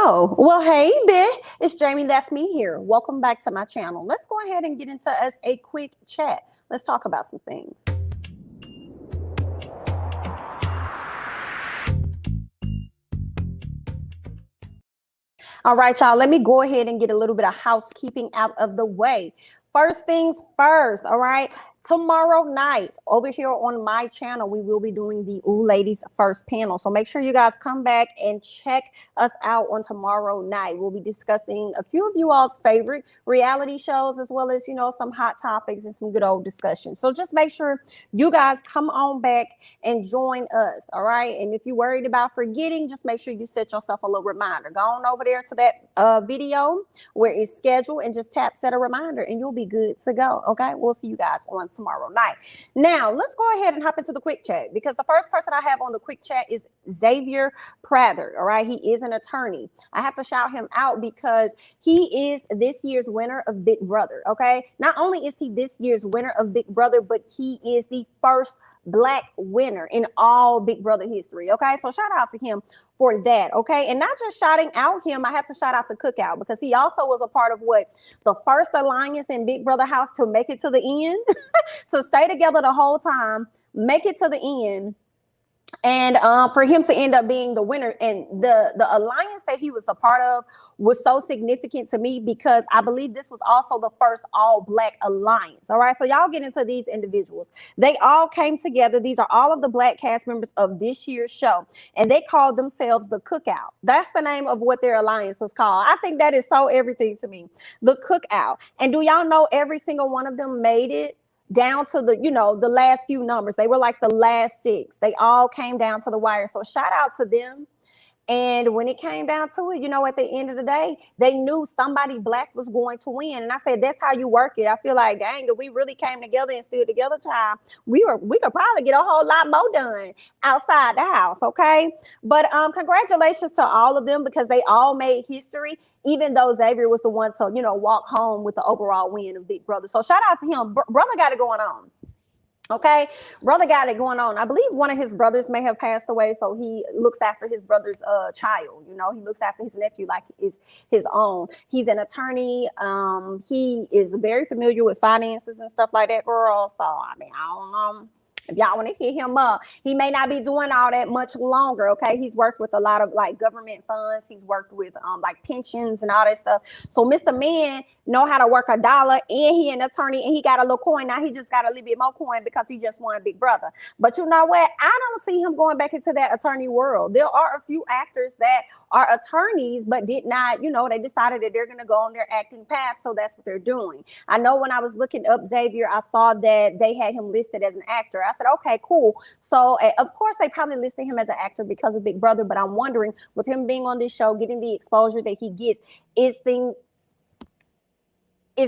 Oh, well, hey, it's Jamie. That's me here. Welcome back to my channel. Let's go ahead and get into us a quick chat. Let's talk about some things. All right, y'all, let me go ahead and get a little bit of housekeeping out of the way. First things first, all right? Tomorrow night over here on my channel, we will be doing the Ooh Ladies First panel. So make sure you guys come back and check us out on tomorrow night. We'll be discussing a few of you all's favorite reality shows, as well as, some hot topics and some good old discussions. So just make sure you guys come on back and join us, all right? And if you're worried about forgetting, just make sure you set yourself a little reminder. Go on over there to that video where it's scheduled and just set a reminder and you'll be good to go, okay? We'll see you guys on tomorrow night. Now, let's go ahead and hop into the quick chat, because the first person I have on the quick chat is Xavier Prather. All right, he is an attorney. I have to shout him out because he is this year's winner of Big Brother. Okay, not only is he this year's winner of Big Brother, but he is the first Black winner in all Big Brother history. Okay, so shout out to him for that. Okay, and not just shouting out him, I have to shout out the Cookout, because he also was a part of the first alliance in Big Brother house to make it to the end, to stay together the whole time, make it to the end, and for him to end up being the winner. And the alliance that he was a part of was so significant to me, because I believe this was also the first all Black alliance. All right, so y'all get into these individuals. They all came together. These are all of the Black cast members of this year's show, and they called themselves the Cookout. That's the name of what their alliance was called. I think that is so everything to me, the Cookout. And do y'all know every single one of them made it down to the last few numbers? They were like the last 6. They all came down to the wire. So shout out to them. And when it came down to it, at the end of the day, they knew somebody Black was going to win. And I said, that's how you work it. I feel like, dang, if we really came together and stood together, child, we could probably get a whole lot more done outside the house. Okay. But congratulations to all of them, because they all made history, even though Xavier was the one to, walk home with the overall win of Big Brother. So shout out to him. Brother got it going on. Okay, brother got it going on. I believe one of his brothers may have passed away, so he looks after his brother's child. He looks after his nephew like is his own. He's an attorney. He is very familiar with finances and stuff like that, girl. So I don't know if y'all want to hit him up. He may not be doing all that much longer. Okay, he's worked with a lot of government funds. He's worked with pensions and all that stuff. So Mr. Man know how to work a dollar, and he an attorney, and he got a little coin. Now he just got a little bit more coin because he just won Big Brother. But you know what? I don't see him going back into that attorney world. There are a few actors that are attorneys, but did not, they decided that they're going to go on their acting path. So that's what they're doing. I know when I was looking up Xavier, I saw that they had him listed as an actor. I said, okay, cool. So of course they probably listed him as an actor because of Big Brother, but I'm wondering, with him being on this show, getting the exposure that he gets, is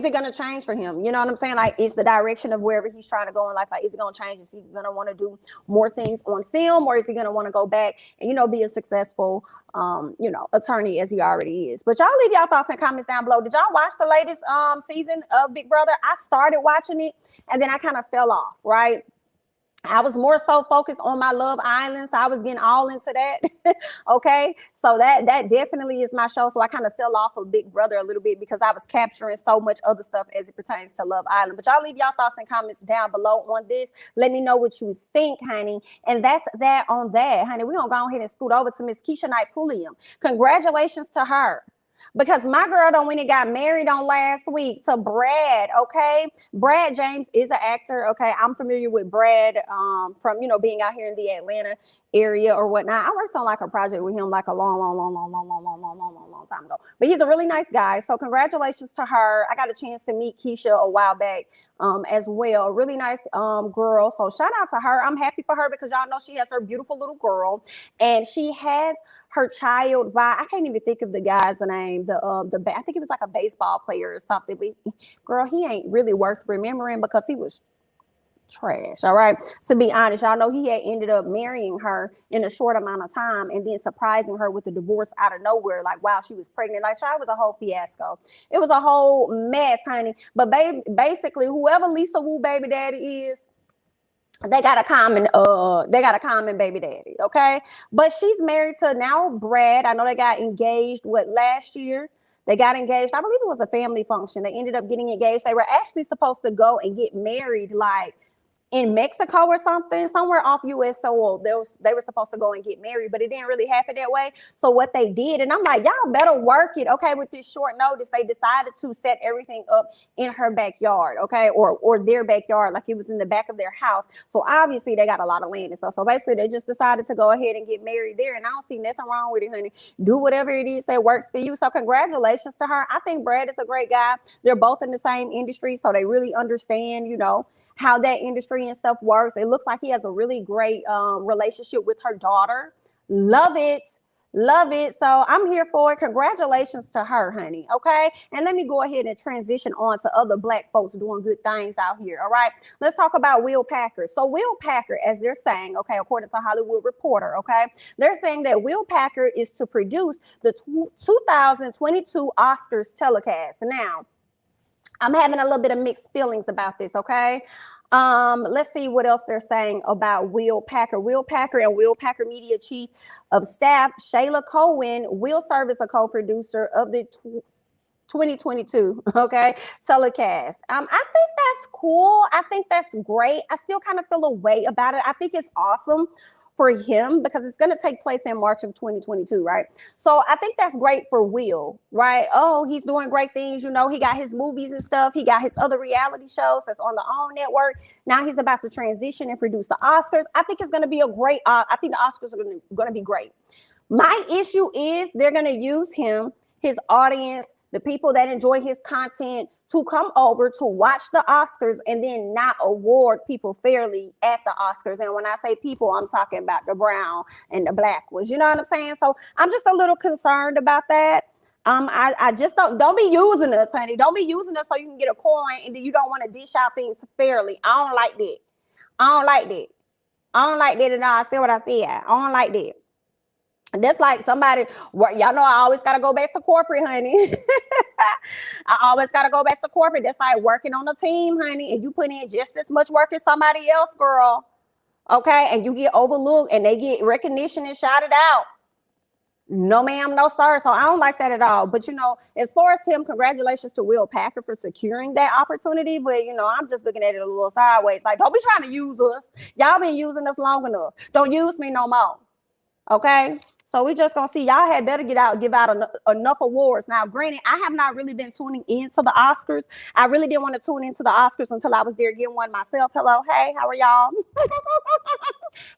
it going to change for him? You know what I'm saying? Like, is the direction of wherever he's trying to go in life, is it going to change? Is he going to want to do more things on film, or is he going to want to go back and, be a successful, attorney as he already is? But y'all leave y'all thoughts and comments down below. Did y'all watch the latest season of Big Brother? I started watching it and then I kind of fell off, right? I was more so focused on my Love Island, so I was getting all into that. Okay, so that definitely is my show. So I kind of fell off of Big Brother a little bit because I was capturing so much other stuff as it pertains to Love Island. But y'all leave y'all thoughts and comments down below on this. Let me know what you think, honey. And that's that on that, honey. We're gonna go ahead and scoot over to Miss Keisha Knight Pulliam. Congratulations to her, because my girl done went and got married on last week to Brad. Okay, Brad James is an actor. Okay, I'm familiar with Brad from being out here in the Atlanta area or whatnot. I worked on a project with him a long time ago. But he's a really nice guy. So congratulations to her. I got a chance to meet Keisha a while back as well. Really nice girl. So shout out to her. I'm happy for her because y'all know she has her beautiful little girl, and she has her child by, I can't even think of the guy's name. I think it was a baseball player or something. But girl, he ain't really worth remembering because he was trash. All right, to be honest, y'all know he had ended up marrying her in a short amount of time and then surprising her with a divorce out of nowhere, while she was pregnant. It was a whole fiasco. It was a whole mess, honey. But basically, whoever Lisa Wu baby daddy is, they got a common baby daddy, okay? But she's married to now Brad. I know they got engaged last year. They got engaged. I believe it was a family function. They ended up getting engaged. They were actually supposed to go and get married like in Mexico or something, somewhere off U.S. soil. They were supposed to go and get married, but it didn't really happen that way. So what they did, and I'm like, y'all better work it, okay? With this short notice, they decided to set everything up in her backyard, okay, or their backyard, like it was in the back of their house. So obviously they got a lot of land and stuff. So basically, they just decided to go ahead and get married there, and I don't see nothing wrong with it, honey. Do whatever it is that works for you. So congratulations to her. I think Brad is a great guy. They're both in the same industry, so they really understand, how that industry and stuff works. It looks like he has a really great relationship with her daughter. Love it. Love it. So I'm here for it. Congratulations to her, honey. Okay. And let me go ahead and transition on to other Black folks doing good things out here. All right. Let's talk about Will Packer. So Will Packer, as they're saying, okay, according to Hollywood Reporter, okay, they're saying that Will Packer is to produce the 2022 Oscars telecast. Now, I'm having a little bit of mixed feelings about this, okay? Let's see what else they're saying about Will Packer. Will Packer and Will Packer Media Chief of Staff, Shayla Cohen, will serve as a co-producer of the 2022, okay, telecast. I think that's cool. I think that's great. I still kind of feel a way about it. I think it's awesome for him because it's going to take place in March of 2022, right? So I think that's great for Will, right? Oh, he's doing great things. He got his movies and stuff. He got his other reality shows that's on the OWN network. Now he's about to transition and produce the Oscars. I think it's going to be a great, I think the Oscars are going to be great. My issue is they're going to use him, his audience, the people that enjoy his content to come over to watch the Oscars and then not award people fairly at the Oscars. And when I say people, I'm talking about the brown and the Black ones. You know what I'm saying? So I'm just a little concerned about that. I just don't be using us, honey. Don't be using us so you can get a coin and then you don't want to dish out things fairly. I don't like that. I don't like that. I don't like that at all. I said what I said. I don't like that. That's like somebody, y'all know I always got to go back to corporate, honey. I always got to go back to corporate. That's like working on a team, honey. And you put in just as much work as somebody else, girl. Okay. And you get overlooked and they get recognition and shouted out. No, ma'am, no, sir. So I don't like that at all. But, as far as him, congratulations to Will Packer for securing that opportunity. But, I'm just looking at it a little sideways. Like, don't be trying to use us. Y'all been using us long enough. Don't use me no more. Okay, so we just gonna see. Y'all had better give out enough awards. Now, granted, I have not really been tuning into the Oscars. I really didn't want to tune into the Oscars until I was there getting one myself. Hello, hey, how are y'all?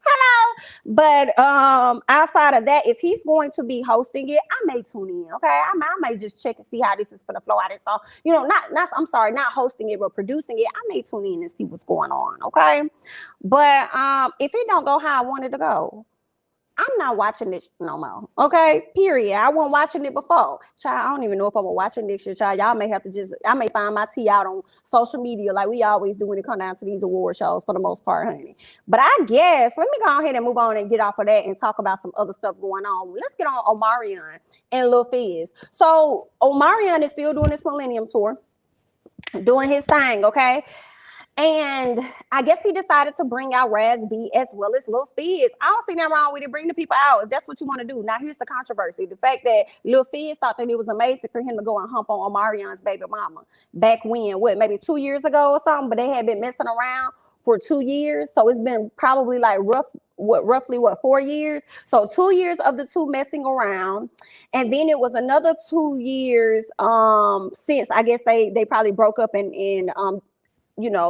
Hello. But outside of that, if he's going to be hosting it, I may tune in. Okay, I may just check and see how this is for the flow out. So not hosting it but producing it. I may tune in and see what's going on. Okay, but if it don't go how I want it to go, I'm not watching this no more. Okay, period. I wasn't watching it before. Child, I don't even know if I'm watching this shit, child. Y'all may have to I may find my tea out on social media like we always do when it comes down to these award shows for the most part, honey. But I guess, let me go ahead and move on and get off of that and talk about some other stuff going on. Let's get on Omarion and Lil Fizz. So Omarion is still doing this Millennium Tour, doing his thing, okay? And I guess he decided to bring out Raz B as well as Lil Fizz. I don't see nothing wrong with it. Bring the people out if that's what you want to do. Now, here's the controversy. The fact that Lil Fizz thought that it was amazing for him to go and hump on Omarion's baby mama back when, maybe 2 years ago or something, but they had been messing around for 2 years. So it's been probably like roughly 4 years. So 2 years of the two messing around. And then it was another 2 years since I guess they probably broke up and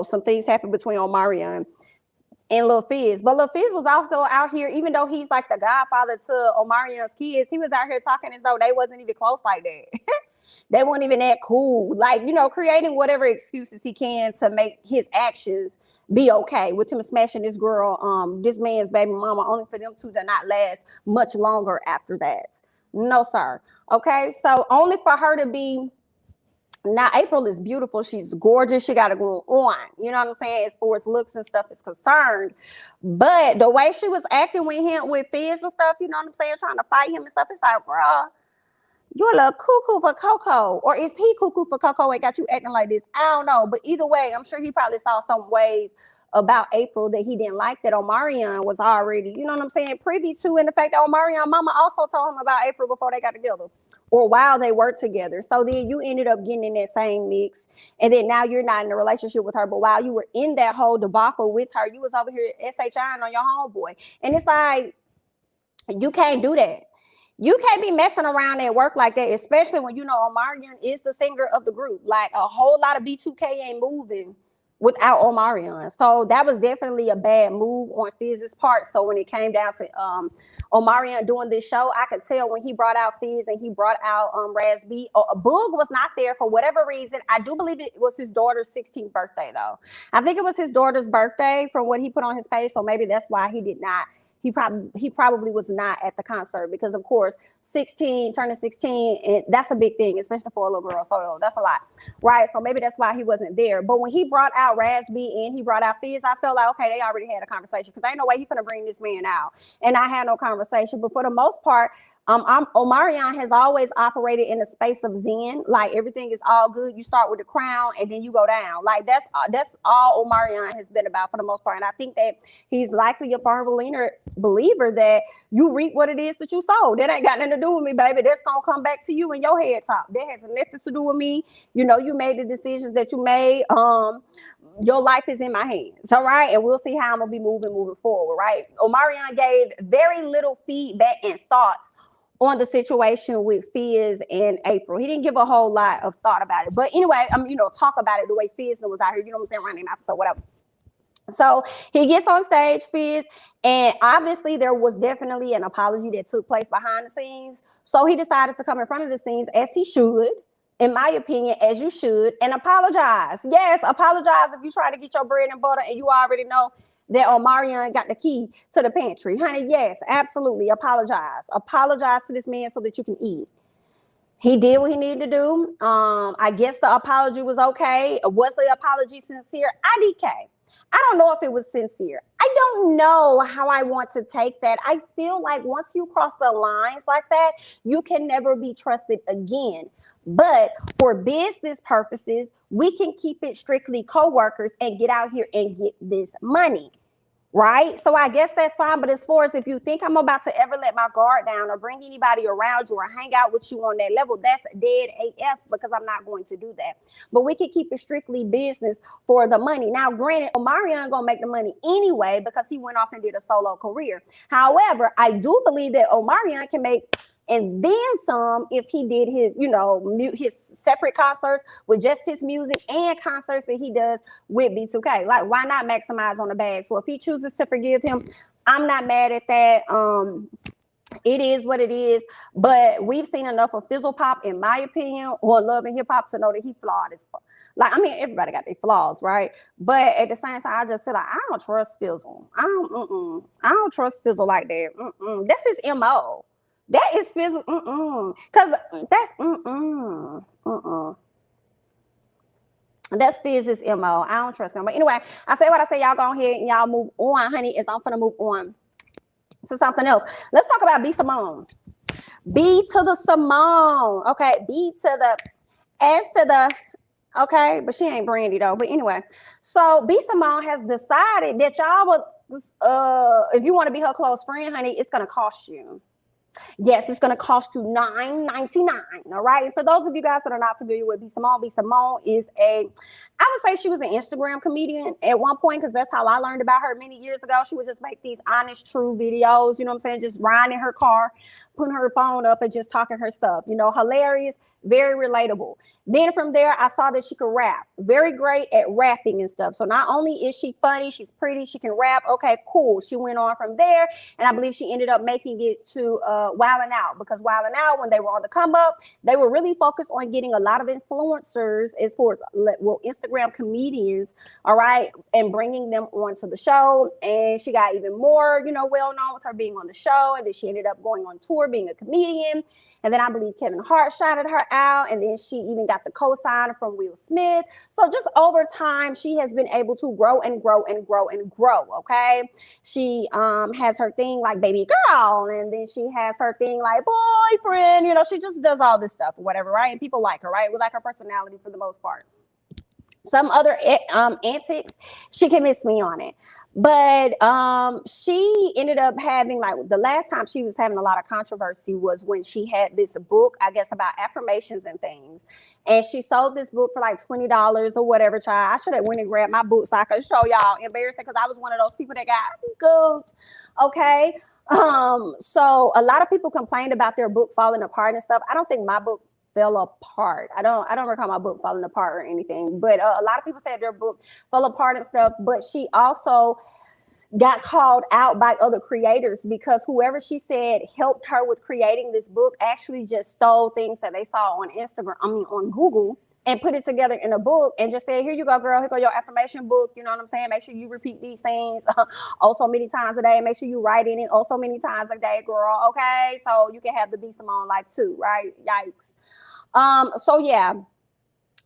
some things happened between Omarion and Lil Fizz. But Lil Fizz was also out here, even though he's like the godfather to Omarion's kids, he was out here talking as though they wasn't even close like that. They weren't even that cool. Like, creating whatever excuses he can to make his actions be okay with him smashing this girl, this man's baby mama, only for them two to not last much longer after that. No, sir. Okay, so only for her to be. Now, April is beautiful. She's gorgeous. She got to go on. You know what I'm saying? As far as looks and stuff is concerned. But the way she was acting with Fizz and stuff, you know what I'm saying? Trying to fight him and stuff. It's like, girl, you're a little cuckoo for Coco. Or is he cuckoo for Coco and got you acting like this? I don't know. But either way, I'm sure he probably saw some ways about April that he didn't like, that Omarion was already, you know what I'm saying, privy to, and the fact that Omarion mama also told him about April before they got together, or while they were together. So then you ended up getting in that same mix, and then now you're not in a relationship with her, but while you were in that whole debacle with her, you was over here SHIing on your homeboy. And it's like, you can't do that. You can't be messing around at work like that, especially when you know Omarion is the singer of the group. Like, a whole lot of B2K ain't moving without Omarion. So that was definitely a bad move on Fizz's part. So when it came down to Omarion doing this show, I could tell when he brought out Fizz and he brought out Raz B. Boog was not there for whatever reason. I do believe it was his daughter's 16th birthday, though. I think it was his daughter's birthday from what he put on his page. So maybe that's why he did not. He probably was not at the concert, because of course 16, turning 16, and that's a big thing, especially for a little girl. So that's a lot, right? So maybe that's why he wasn't there. But when he brought out Raz B and he brought out Fizz, I felt like, okay, they already had a conversation, because ain't no way he's gonna bring this man out. And I had no conversation. But for the most part, Omarion has always operated in a space of zen. Like, everything is all good. You start with the crown and then you go down. Like, that's all Omarion has been about for the most part. And I think that he's likely a firm believer that you reap what it is that you sow. That ain't got nothing to do with me, baby. That's gonna come back to you in your head top. That has nothing to do with me. You know, you made the decisions that you made. Your life is in my hands, all right? And we'll see how I'm gonna be moving forward, right? Omarion gave very little feedback and thoughts on the situation with Fizz and April. He didn't give a whole lot of thought about it. But anyway, talk about it the way Fizz was out here, you know what I'm saying, running after, so whatever. So he gets on stage, Fizz, and obviously there was definitely an apology that took place behind the scenes. So he decided to come in front of the scenes, as he should, in my opinion, as you should, and apologize. Yes, apologize if you try to get your bread and butter and you already know that Omarion got the key to the pantry. Honey, yes, absolutely, apologize. Apologize to this man so that you can eat. He did what he needed to do. I guess the apology was okay. Was the apology sincere? IDK. I don't know if it was sincere. I don't know how I want to take that. I feel like once you cross the lines like that, you can never be trusted again. But for business purposes, we can keep it strictly co-workers and get out here and get this money, right? So I guess that's fine. But as far as if you think I'm about to ever let my guard down or bring anybody around you or hang out with you on that level, that's dead AF, because I'm not going to do that. But we can keep it strictly business for the money. Now, granted, Omarion gonna make the money anyway because he went off and did a solo career. However, I do believe that Omarion can make and then some if he did his, his separate concerts with just his music and concerts that he does with B2K. Like, why not maximize on the bag? So if he chooses to forgive him, I'm not mad at that. It is what it is. But we've seen enough of Fizzle Pop, in my opinion, or Love and Hip Hop, to know that he flawed as fuck. Like, everybody got their flaws, right? But at the same time, I just feel like I don't trust Fizzle. I don't trust Fizzle like that. That's his MO. That is Fizzle, because that's that's Fizz's MO. I don't trust him. But anyway, I say what I say. Y'all go ahead and y'all move on, honey. As I'm gonna move on to something else. Let's talk about B.Simone. B to the Simone. Okay, B to the S to the. Okay, but she ain't Brandy though. But anyway, so B.Simone has decided that y'all would, if you want to be her close friend, honey, it's gonna cost you. Yes, it's going to cost you $9.99. All right. And for those of you guys that are not familiar with B.Simone, B.Simone is I would say she was an Instagram comedian at one point, because that's how I learned about her many years ago. She would just make these honest, true videos, you know what I'm saying? Just riding in her car, putting her phone up and just talking her stuff, hilarious, very relatable. Then from there, I saw that she could rap. Very great at rapping and stuff. So not only is she funny, she's pretty, she can rap. Okay, cool. She went on from there, and I believe she ended up making it to Wildin' Out, because Wildin' Out, when they were on the come up, they were really focused on getting a lot of influencers, as far as Instagram comedians, all right, and bringing them onto the show. And she got even more, well known with her being on the show, and then she ended up going on tour being a comedian. And then I believe Kevin Hart shouted her out, and then she even got the co-sign from Will Smith. So just over time, she has been able to grow and grow and grow and grow. Okay, she has her thing like baby girl, and then she has her thing like boyfriend. She just does all this stuff or whatever, right? And people like her, right? We like her personality for the most part. some other antics, she can miss me on it. But she ended up having, like, the last time she was having a lot of controversy was when she had this book, I guess, about affirmations and things. And she sold this book for like $20 or whatever. Child, I should have went and grabbed my book so I could show y'all. Embarrassing, because I was one of those people that got gooped. Okay. So a lot of people complained about their book falling apart and stuff. I don't think my book fell apart. I don't recall my book falling apart or anything, but a lot of people said their book fell apart and stuff. But she also got called out by other creators because whoever she said helped her with creating this book actually just stole things that they saw on on Google, and put it together in a book and just said, here you go, girl, here go your affirmation book. You know what I'm saying? Make sure you repeat these things also many times a day. Make sure you write in it also many times a day, girl. Okay. So you can have the B.Simone life too, right? Yikes. So yeah,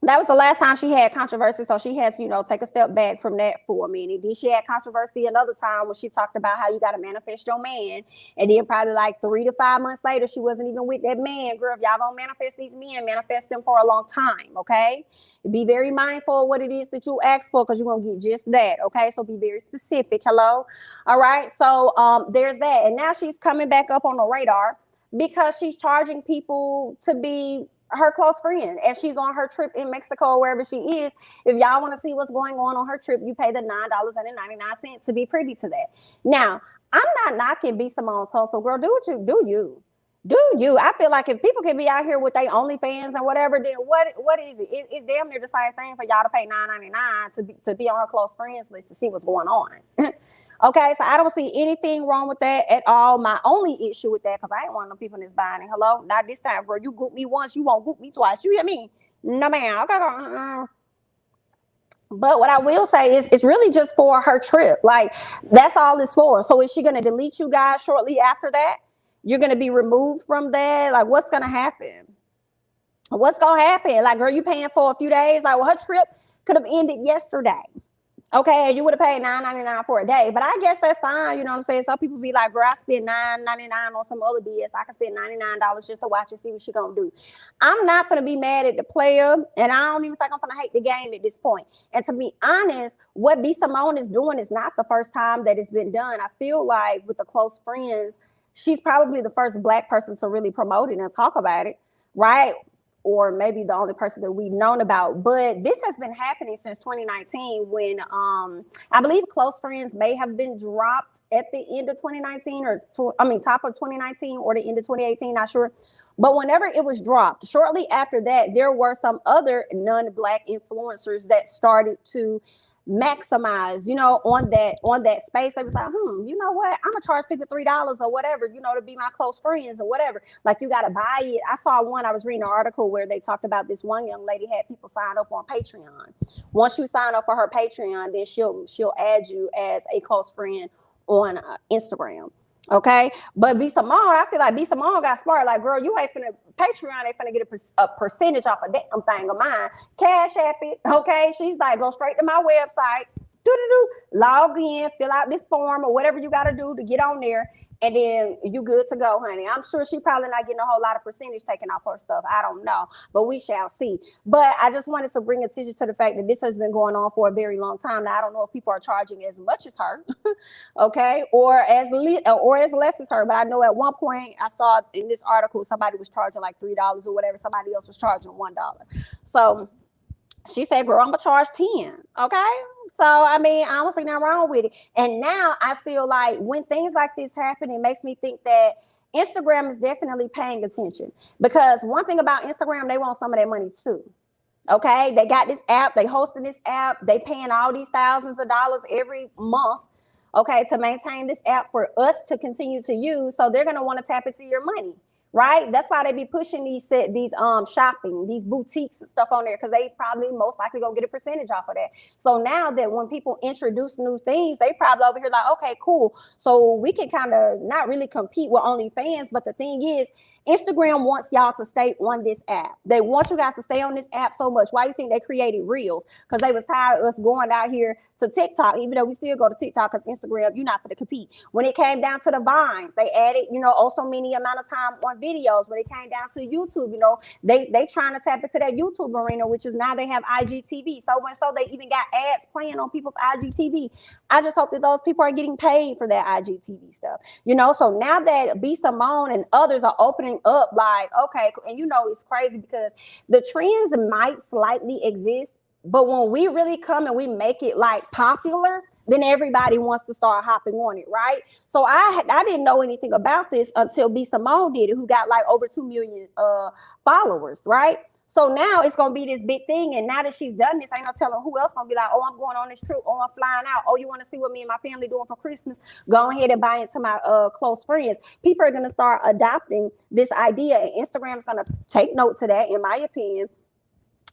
that was the last time she had controversy. So she had to, take a step back from that for a minute. Then she had controversy another time when she talked about how you got to manifest your man. And then probably like 3 to 5 months later, she wasn't even with that man. Girl, if y'all gonna manifest these men, manifest them for a long time, okay? Be very mindful of what it is that you ask for, because you're gonna get just that, okay? So be very specific. Hello? All right, so there's that. And now she's coming back up on the radar because she's charging people to be her close friend, and she's on her trip in Mexico or wherever she is. If y'all want to see what's going on her trip, you pay the $9.99 to be privy to that. Now, I'm not knocking B.Simone's hustle, girl. Do what you do you. I feel like if people can be out here with their OnlyFans and whatever, then what is it? It's damn near the same thing for y'all to pay $9.99 to be on her close friends list to see what's going on. Okay, so I don't see anything wrong with that at all. My only issue with that, because I ain't one of them people that's buying it. Hello? Not this time, bro. You goop me once, you won't goop me twice. You hear me? No, man. Okay. But what I will say is it's really just for her trip. Like, that's all it's for. So is she going to delete you guys shortly after that? You're going to be removed from that? Like, what's going to happen? What's going to happen? Like, girl, you paying for a few days? Like, well, her trip could have ended yesterday. Okay, you would have paid $9.99 for a day, but I guess that's fine. You know what I'm saying? Some people be like, girl, I spent $9.99 on some other BS. I can spend $99 just to watch and see what she gonna do. I'm not gonna be mad at the player, and I don't even think I'm gonna hate the game at this point. And to be honest, what B.Simone is doing is not the first time that it's been done. I feel like with the close friends, she's probably the first Black person to really promote it and talk about it, right? Or maybe the only person that we've known about. But this has been happening since 2019 when I believe Close Friends may have been dropped at the end of 2019 top of 2019 or the end of 2018, not sure. But whenever it was dropped, shortly after that, there were some other non-Black influencers that started to maximize, on that space. They was like, you know what? I'm gonna charge people $3 or whatever, to be my close friends or whatever. Like, you gotta buy it. I saw one, I was reading an article where they talked about this one young lady had people sign up on Patreon. Once you sign up for her Patreon, then she'll add you as a close friend on Instagram. Okay, but B.Simone, I feel like B.Simone got smart. Like, girl, you ain't finna Patreon ain't finna get a percentage off of that thing of mine. CASHAPP it. Okay, she's like, go straight to my website, log in, fill out this form or whatever you got to do to get on there, and then you good to go, honey. I'm sure she probably not getting a whole lot of percentage taken off her stuff. I don't know, but we shall see. But I just wanted to bring attention to the fact that this has been going on for a very long time. Now, I don't know if people are charging as much as her, okay, or as less as her. But I know at one point I saw in this article somebody was charging like $3 or whatever. Somebody else was charging $1. So she said, girl, I'm gonna charge 10. Okay. So, I mean, I don't see nothing wrong with it. And now I feel like when things like this happen, it makes me think that Instagram is definitely paying attention, because one thing about Instagram, they want some of that money too. Okay. They got this app, they hosting this app, they paying all these thousands of dollars every month, okay, to maintain this app for us to continue to use. So they're going to want to tap into your money. Right. That's why they be pushing these shopping, these boutiques and stuff on there, because they probably most likely gonna get a percentage off of that. So now that when people introduce new things, they probably over here like, okay, cool. So we can kind of not really compete with OnlyFans. But the thing is, Instagram wants y'all to stay on this app. They want you guys to stay on this app so much. Why do you think they created Reels? Because they was tired of us going out here to TikTok, even though we still go to TikTok because Instagram, you're not for to compete. When it came down to the Vines, they added, also many amount of time on videos. When it came down to YouTube, they trying to tap into that YouTube arena, which is now they have IGTV. So much so they even got ads playing on people's IGTV. I just hope that those people are getting paid for that IGTV stuff. So now that B.Simone and others are opening up, like, okay, and it's crazy because the trends might slightly exist, but when we really come and we make it like popular, then everybody wants to start hopping on it, right? So I didn't know anything about this until B.Simone did it, who got like over 2 million followers, right? So now it's gonna be this big thing, and now that she's done this, ain't no telling who else gonna be like, oh, I'm going on this trip, oh, I'm flying out, oh, you want to see what me and my family doing for Christmas? Go ahead and buy into my close friends. People are gonna start adopting this idea, and Instagram is gonna take note to that, in my opinion.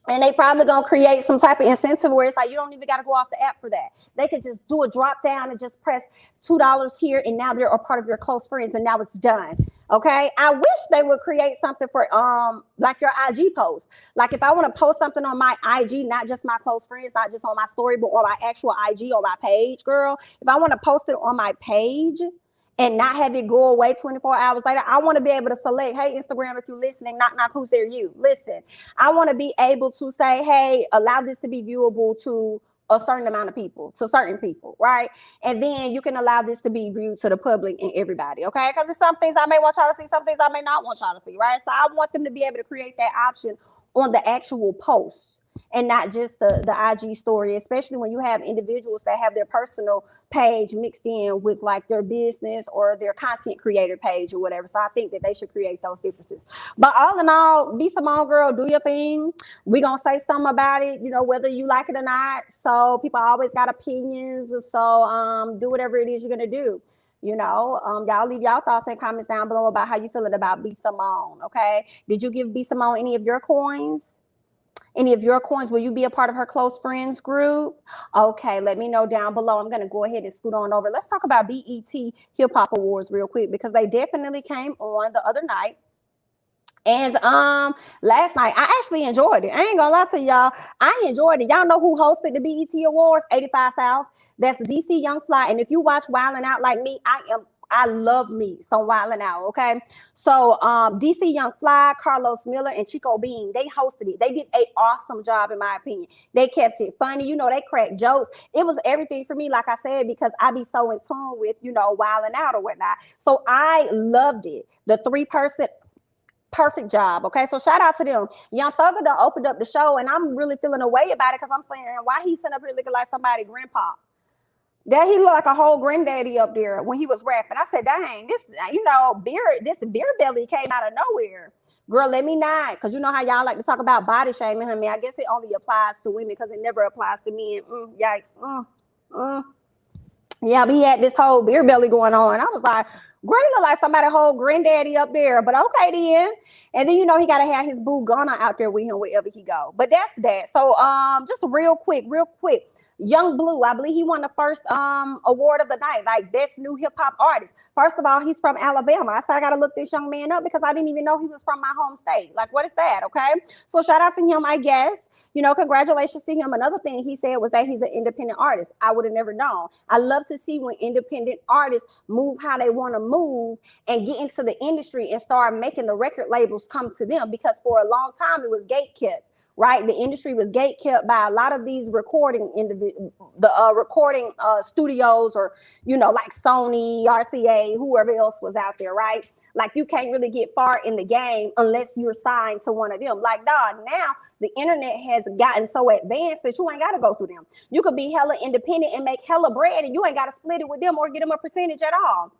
And they probably gonna create some type of incentive where it's like you don't even gotta go off the app for that. They could just do a drop down and just press $2 here, and now they're a part of your close friends, and now it's done. Okay. I wish they would create something for like your IG post. Like if I want to post something on my IG, not just my close friends, not just on my story, but on my actual IG, on my page, girl. If I want to post it on my page and not have it go away 24 hours later, I want to be able to select, hey, Instagram, if you're listening, knock, knock, who's there? You. Listen, I want to be able to say, hey, allow this to be viewable to a certain amount of people, to certain people, right? And then you can allow this to be viewed to the public and everybody, okay? Because there's some things I may want y'all to see, some things I may not want y'all to see, right? So I want them to be able to create that option on the actual post and not just the IG story, especially when you have individuals that have their personal page mixed in with like their business or their content creator page or whatever. So I think that they should create those differences. But all in all, B.Simone, girl, do your thing. We gonna say something about it, whether you like it or not. So people always got opinions. So do whatever it is you're gonna do. Y'all leave y'all thoughts and comments down below about how you feeling about B.Simone. Okay, did you give B.Simone any of your coins? Any of your coins? Will you be a part of her close friends group? Okay, let me know down below. I'm going to go ahead and scoot on over. Let's talk about BET Hip Hop Awards real quick, because they definitely came on the other night. And last night, I actually enjoyed it. I ain't gonna lie to y'all. I enjoyed it. Y'all know who hosted the BET Awards? 85 South. That's DC Young Fly. And if you watch Wildin' Out like me, I love me some Wildin' Out, okay? So DC Young Fly, Carlos Miller, and Chico Bean, they hosted it. They did an awesome job, in my opinion. They kept it funny. They cracked jokes. It was everything for me, like I said, because I be so in tune with, Wildin' Out or whatnot. So I loved it. The 3-person, perfect job. Okay, so shout out to them. Young Thugger done opened up the show, and I'm really feeling a way about it because I'm saying, why he sitting up here looking like somebody grandpa? That he looked like a whole granddaddy up there when he was rapping. I said, dang, this, this beer belly came out of nowhere. Girl, let me not, because you know how y'all like to talk about body shaming. I mean, I guess it only applies to women because it never applies to men. Yikes. Yeah, but he had this whole beer belly going on. I was like, girl, he look like somebody whole granddaddy up there. But okay then. And then he gotta have his boo Ghana out there with him wherever he go. But that's that. So just real quick. Young Blue, I believe he won the first award of the night, like best new hip hop artist. First of all, he's from Alabama. I said I gotta look this young man up because I didn't even know he was from my home state. Like, what is that? Okay, so shout out to him, I guess. Congratulations to him. Another thing he said was that he's an independent artist. I would have never known. I love to see when independent artists move how they want to move and get into the industry and start making the record labels come to them, because for a long time it was gatekept. Right, the industry was gatekept by a lot of these recording recording studios, or like Sony, RCA, whoever else was out there. Right, like you can't really get far in the game unless you're signed to one of them. Like, dog, now the internet has gotten so advanced that you ain't got to go through them. You could be hella independent and make hella bread, and you ain't got to split it with them or get them a percentage at all.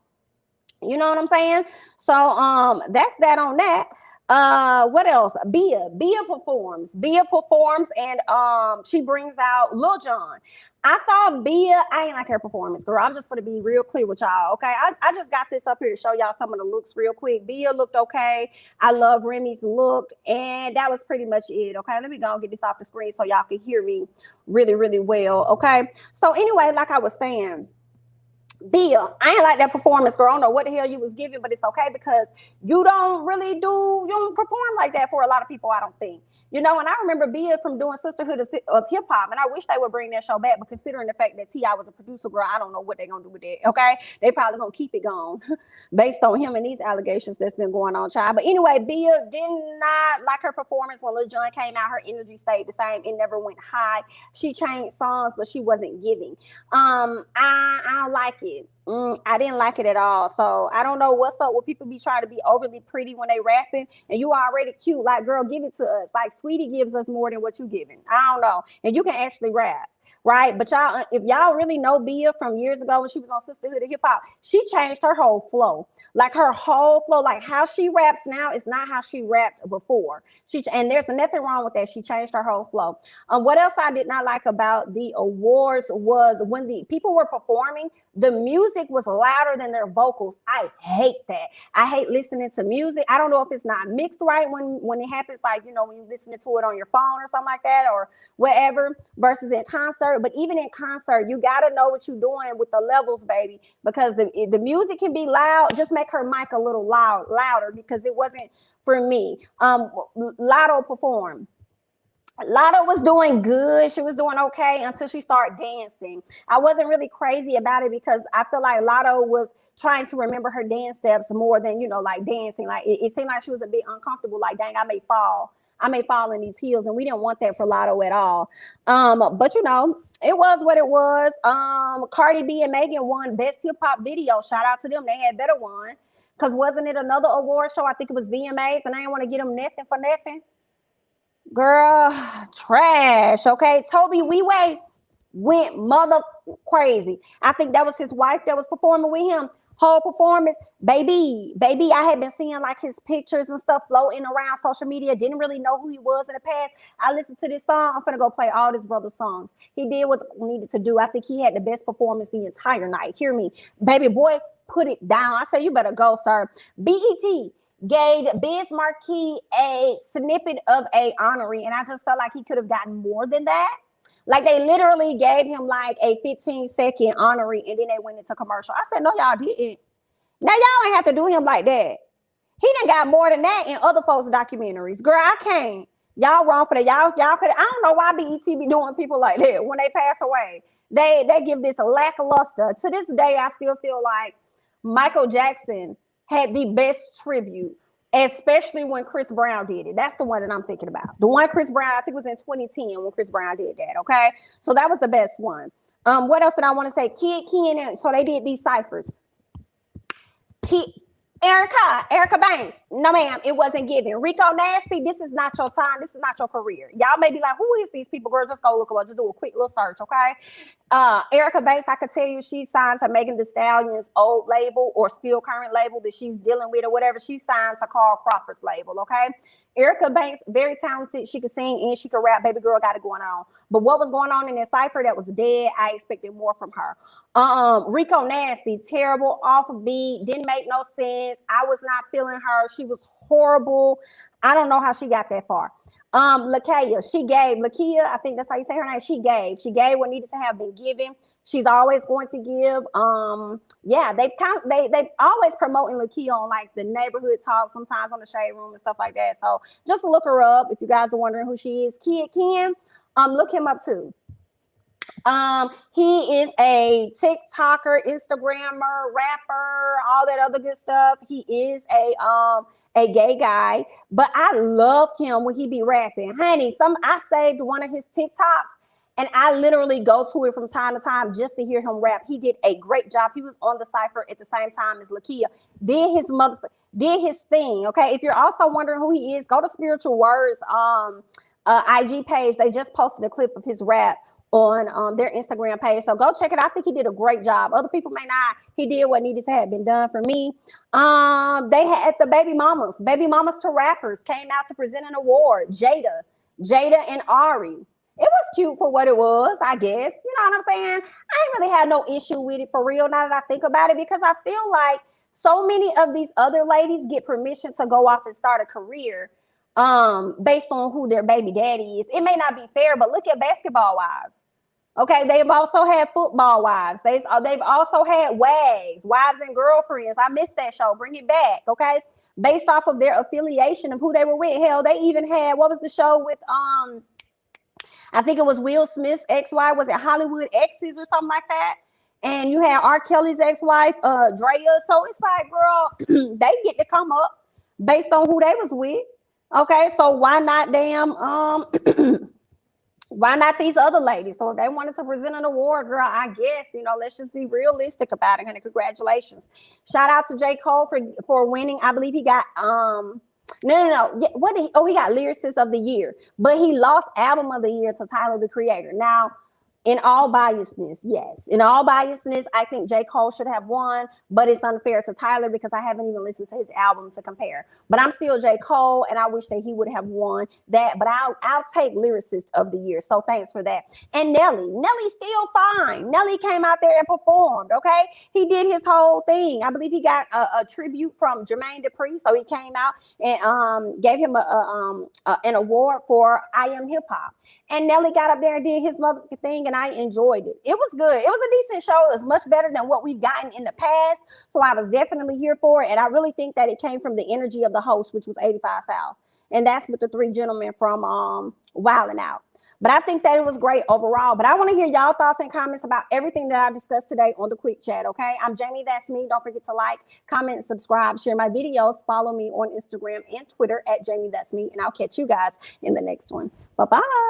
You know what I'm saying? So that's that on that. What else? Bia performs, and she brings out Lil Jon. I thought Bia, I ain't like her performance, girl. I'm just gonna be real clear with y'all, okay? I just got this up here to show y'all some of the looks real quick. Bia looked okay. I love Remy's look, and that was pretty much it. Okay, let me go and get this off the screen so y'all can hear me really, really well. Okay, so anyway, like I was saying, Bill, I ain't like that performance, girl. I don't know what the hell you was giving, but it's okay because you don't perform like that for a lot of people, I don't think. You know, and I remember Bill from doing Sisterhood of Hip Hop, and I wish they would bring that show back, but considering the fact that T.I. was a producer, girl, I don't know what they're going to do with that, okay? They probably going to keep it going based on him and these allegations that's been going on, child. But anyway, Bill did not like her performance when Lil Jon came out. Her energy stayed the same. It never went high. She changed songs, but she wasn't giving. I don't like it. I didn't like it at all. So I don't know what's up with people be trying to be overly pretty when they rapping, and you already cute. Like, girl, give it to us. Like, Sweetie gives us more than what you giving. I don't know. And you can actually rap, right? But y'all, if y'all really know Bia from years ago when she was on Sisterhood of Hip Hop, she changed her whole flow. Like her whole flow, like how she raps now is not how she rapped before. And there's nothing wrong with that. She changed her whole flow. What else I did not like about the awards was when the people were performing, the music was louder than their vocals. I hate that. I hate listening to music. I don't know if it's not mixed right when it happens, like, you know, when you listen to it on your phone or something like that or whatever, versus in concert. But even in concert, you got to know what you're doing with the levels, baby, because the music can be loud. Just make her mic a little louder because it wasn't for me. Lotto performed. Lotto was doing good. She was doing okay until she started dancing. I wasn't really crazy about it because I feel like Lotto was trying to remember her dance steps more than, you know, like dancing. Like it seemed like she was a bit uncomfortable. Like, dang, I may fall in these heels, and we didn't want that for Lotto at all. But you know, it was what it was. Cardi B and Megan won Best Hip Hop Video. Shout out to them. They had better one. Cause wasn't it another award show? I think it was VMAs, and I didn't want to get them nothing for nothing. Girl, trash. Okay, Toby Weeway went mother crazy. I think that was his wife that was performing with him. Whole performance, baby. I had been seeing like his pictures and stuff floating around social media. Didn't really know who he was in the past. I listened to this song. I'm gonna go play all this brother's songs. He did what he needed to do. I think he had the best performance the entire night. Hear me, baby boy, put it down. I say you better go, sir. BET gave Biz Markie a snippet of a honoree, and I just felt like he could have gotten more than that. Like, they literally gave him like a 15-second honoree, and then they went into commercial. I said, no, y'all didn't. Now y'all ain't have to do him like that. He done got more than that in other folks' documentaries. Girl, I can't. Y'all wrong for that. Y'all could. I don't know why BET be doing people like that when they pass away. They give this a lackluster. To this day, I still feel like Michael Jackson had the best tribute, especially when Chris Brown did it. That's the one that I'm thinking about. The one Chris Brown, I think, was in 2010 when Chris Brown did that. Okay, so that was the best one. What else did I want to say? Kid Ken, so they did these ciphers. Erica Banks, no ma'am, it wasn't given. Rico Nasty, this is not your time. This is not your career. Y'all may be like, who is these people? Girl, just go look them up. Just do a quick little search, okay? Erica Banks, I could tell you she's signed to Megan Thee Stallion's old label or still current label that she's dealing with or whatever. She's signed to Carl Crawford's label, okay? Erica Banks, very talented. She could sing and she could rap. Baby girl got it going on. But what was going on in this cipher that was dead, I expected more from her. Rico Nasty, terrible, off beat, didn't make no sense. I was not feeling her. She was horrible. I don't know how she got that far. Lakia, I think that's how you say her name. She gave what needed to have been given. She's always going to give. Yeah, they always promoting Lakia on like the neighborhood talk, sometimes on the Shade Room and stuff like that. So just look her up if you guys are wondering who she is. Kid Ken, look him up too. He is a TikToker, Instagrammer, rapper, all that other good stuff. He is a gay guy, but I love him when he be rapping. Honey, I saved one of his TikToks and I literally go to it from time to time just to hear him rap. He did a great job. He was on the cipher at the same time as Lakia. Did his thing. Okay. If you're also wondering who he is, go to Spiritual Words IG page. They just posted a clip of his rap on their Instagram page. So go check it out. I think he did a great job. Other people may not. He did what needed to have been done for me. They had the baby mamas to rappers came out to present an award. Jada and Ari. It was cute for what it was, I guess. You know what I'm saying? I ain't really had no issue with it for real now that I think about it, because I feel like so many of these other ladies get permission to go off and start a career based on who their baby daddy is. It may not be fair, but look at Basketball Wives. Okay, they've also had football wives. They've also had wags, wives and girlfriends. I missed that show. Bring it back, okay? Based off of their affiliation of who they were with. Hell, they even had, what was the show with I think it was Will Smith's ex-wife. Was it Hollywood Exes or something like that? And you had R. Kelly's ex-wife, Drea. So it's like, girl, they get to come up based on who they was with. Okay, so why not why not these other ladies? So if they wanted to present an award, girl, I guess, let's just be realistic about it, honey. Congratulations. Shout out to J. Cole for winning. I believe he got no. Yeah, what did he? Oh, he got Lyricist of the Year, but he lost Album of the Year to Tyler, the Creator. Now, in all biasness, yes. In all biasness, I think J. Cole should have won, but it's unfair to Tyler because I haven't even listened to his album to compare. But I'm still J. Cole, and I wish that he would have won that. But I'll take Lyricist of the Year. So thanks for that. And Nelly's still fine. Nelly came out there and performed, okay? He did his whole thing. I believe he got a tribute from Jermaine Dupri, so he came out and gave him an award for I Am Hip Hop. And Nelly got up there and did his motherfucking thing, and I enjoyed it. It was good. It was a decent show. It was much better than what we've gotten in the past. So I was definitely here for it. And I really think that it came from the energy of the host, which was 85 South. And that's with the three gentlemen from Wild 'N Out. But I think that it was great overall. But I want to hear y'all thoughts and comments about everything that I discussed today on the quick chat, okay? I'm Jamie, that's me. Don't forget to like, comment, subscribe, share my videos. Follow me on Instagram and Twitter at Jamie, that's me. And I'll catch you guys in the next one. Bye-bye.